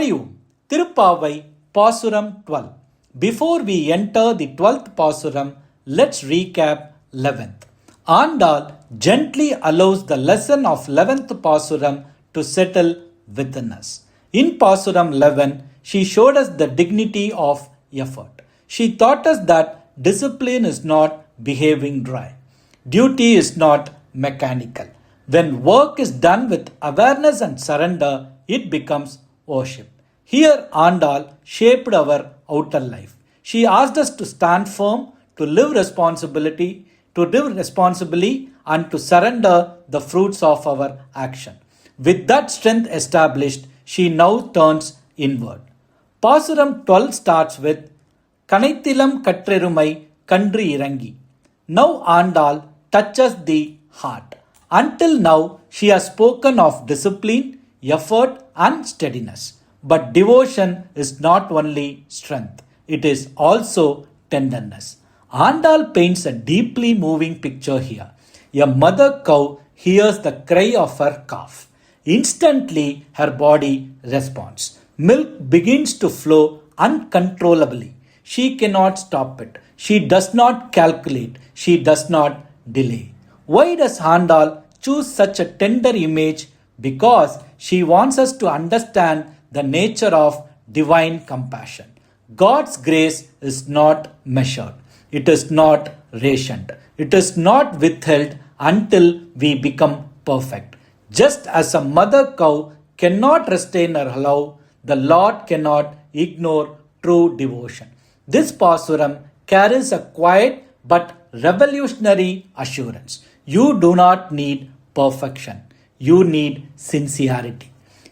For you, Thiruppaavai Pasuram 12. Before we enter the 12th Pasuram, let's recap 11th. Andal gently allows the lesson of 11th Pasuram to settle within us. In Pasuram 11, she showed us the dignity of effort. She taught us that discipline is not behaving dry. Duty is not mechanical. When work is done with awareness and surrender, it becomes worship. Here, Andal shaped our outer life. She asked us to stand firm, to live responsibly, and to surrender the fruits of our action. With that strength established, she now turns inward. Pasuram 12 starts with Kanaithilam Katrerumai Kandri Irangi. Now Andal touches the heart. Until now, she has spoken of discipline, effort, and steadiness. But devotion is not only strength, it is also tenderness. Andal paints a deeply moving picture here. A mother cow hears the cry of her calf. Instantly, her body responds. Milk begins to flow uncontrollably. She cannot stop it. She does not calculate. She does not delay. Why does Andal choose such a tender image? Because she wants us to understand the nature of divine compassion. God's grace is not measured. It is not rationed. It is not withheld until we become perfect. Just as a mother cow cannot restrain her love, the Lord cannot ignore true devotion. This Pasuram carries a quiet but revolutionary assurance. You do not need perfection. You need sincerity.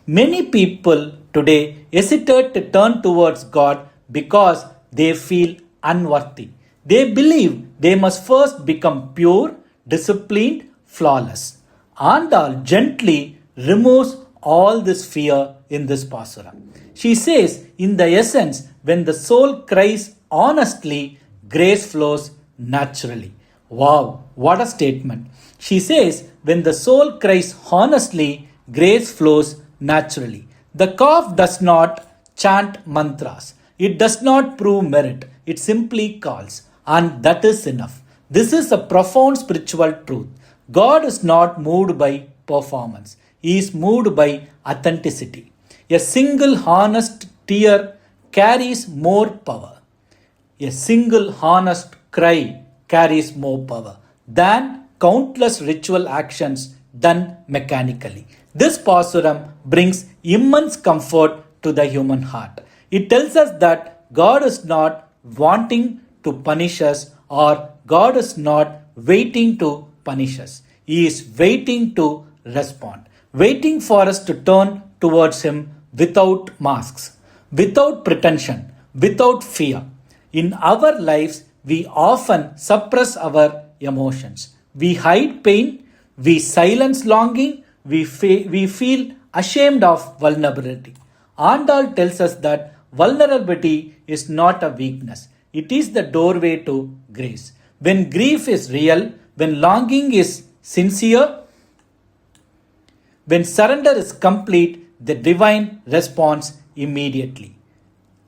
Many people today hesitate to turn towards God because they feel unworthy. They believe they must first become pure, disciplined, flawless. Andal gently removes all this fear in this Pasuram. She says, in the essence, when the soul cries honestly, grace flows naturally. Wow, what a statement. She says, when the soul cries honestly, grace flows naturally. The calf does not chant mantras. It does not prove merit. It simply calls. And that is enough. This is a profound spiritual truth. God is not moved by performance. He is moved by authenticity. A single honest tear carries more power. A single honest cry carries more power than countless ritual actions done mechanically. This Pasuram brings immense comfort to the human heart. It tells us that God is not wanting to punish us, or God is not waiting to punish us. He is waiting to respond, waiting for us to turn towards Him without masks, without pretension, without fear. In our lives, we often suppress our emotions. We hide pain, we silence longing, we feel ashamed of vulnerability. Andal tells us that vulnerability is not a weakness. It is the doorway to grace. When grief is real, when longing is sincere, when surrender is complete, the divine responds immediately.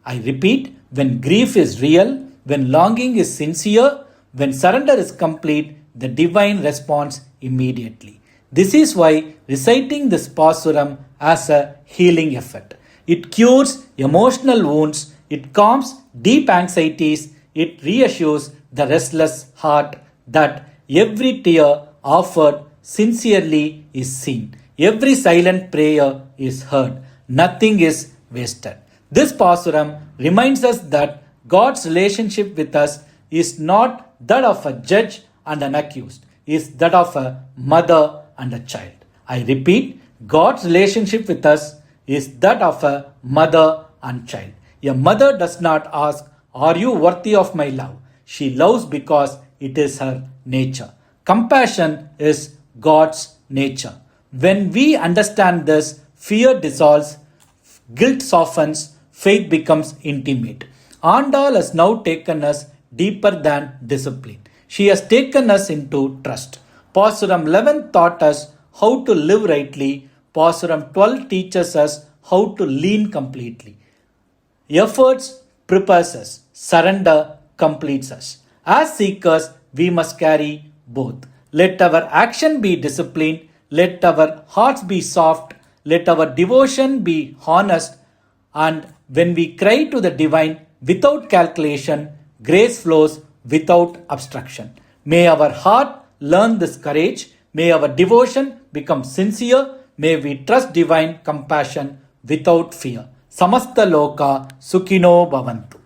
I repeat, when grief is real, when longing is sincere, when surrender is complete, the divine responds immediately. This is why reciting this Pasuram as a healing effort. It cures emotional wounds, it calms deep anxieties, it reassures the restless heart that every tear offered sincerely is seen, every silent prayer is heard, nothing is wasted. This Pasuram reminds us that God's relationship with us is not that of a judge and an accused, is that of a mother and a child. I repeat, God's relationship with us is that of a mother and child. A mother does not ask, "Are you worthy of my love?" She loves because it is her nature. Compassion is God's nature. When we understand this, fear dissolves, guilt softens, faith becomes intimate. Andal has now taken us deeper than discipline. She has taken us into trust. Pasuram 11 taught us how to live rightly. Pasuram 12 teaches us how to lean completely. Efforts prepares us, surrender completes us. As seekers, we must carry both. Let our action be disciplined, let our hearts be soft, let our devotion be honest, and when we cry to the divine without calculation, grace flows without obstruction. May our heart learn this courage, may our devotion become sincere, may we trust divine compassion without fear. Samasta loka sukhino bhavantu.